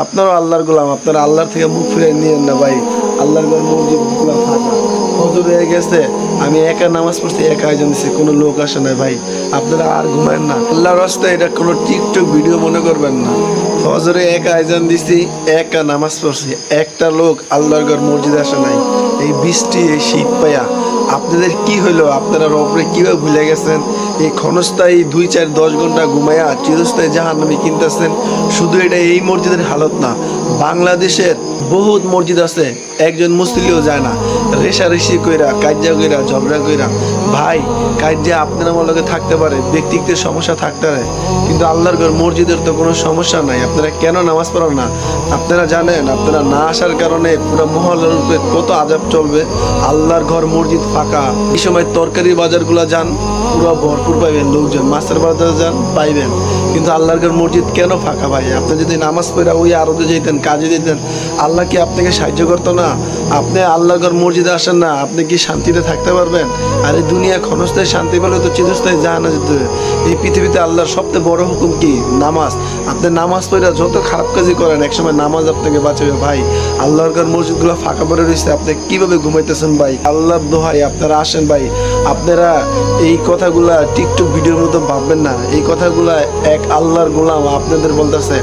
আপনারও আল্লাহর গোলাম, আপনারা আল্লাহর থেকে মুখ ফিরে নিয়েন না ভাই। আল্লাহর ঘর মসজিদগুলো ফাঁকা, হজর হয়ে গেছে। আমি একা নামাজ পড়ছি, একা আয়োজন দিচ্ছি, কোনো লোক আসে না ভাই। আপনারা আর ঘুমায়েন না, আল্লাহর রাস্তায় এটা কোনো টিকটক ভিডিও মনে করবেন না। হজরে একা আয়োজন দিচ্ছি, একা নামাজ পড়ছি, একটা লোক আল্লাহর ঘর মসজিদে আসে নাই। এই বৃষ্টি, এই শীত পায়া আপনাদের কি হইলো? আপনারা রবরে কিভাবে ভুলে গেছেন? এই ক্ষণস্থায়ী 2, 4, 10 ঘন্টা ঘুমাইয়া চিরস্থায়ী জাহান্নামী কিনতেছেন। শুধু এটা এই মসজিদের হালত না, বাংলাদেশের বহুত মসজিদ আছে, একজন মুসলিও যায় না, রেশারেশি কইরা, কাজ্জা কইরা, ঝগড়া কইরা। ভাই, কাজ্জা আপনার আমার লগে থাকতে পারে, ব্যক্তিগত সমস্যা থাকতে পারে, কিন্তু আল্লাহর ঘর মসজিদের তো কোনো সমস্যা নাই। আপনারা কেন নামাজ পড়েন না? আপনারা জানেন, আপনারা না আসার কারণে পুরো মহল্লার উপরে কত আযাব চলবে। আল্লাহর ঘর মসজিদ ফাঁকা। এই সময় তরকারি বাজারগুলো যান, পুরো ভরপুর পাইবেন লোকজন। মাছের বাজার যান, পাইবেন। কিন্তু আল্লাহর ঘর মসজিদ কেন ফাঁকা ভাই? আপনি যদি নামাজ পড়া ওই আরতে যেতেন, কাজে যেতেন, আল্লাহ কি আপনাকে সাহায্য করতো না? আপনি আল্লাহর ঘর মসজিদে আসেন না, আপনি কি শান্তিতে থাকতে পারবেন? আর এই দুনিয়া ক্ষণস্থায়ী শান্তি পেলে তো চিরস্থায়ী জাহান্নামে যেতে হবে। এই পৃথিবীতে আল্লাহর সবচেয়ে বড় হুকুম কি? নামাজ। আপনি নামাজ পড়া যত খারাপ কাজই করেন, একসময় নামাজ আপনাকে বাঁচাবে ভাই। আল্লাহর ঘর মসজিদগুলো ফাঁকা পড়ে রয়েছে, আপনি কিভাবে ঘুমাইতেছেন ভাই? আল্লাহর দোহাই, আপনারা আসেন ভাই। আপনারা এই কথাগুলা টিকটক ভিডিওর মতো ভাববেন না। এই কথাগুলা এক আল্লাহর গোলাম আপনাদের বলতেছে।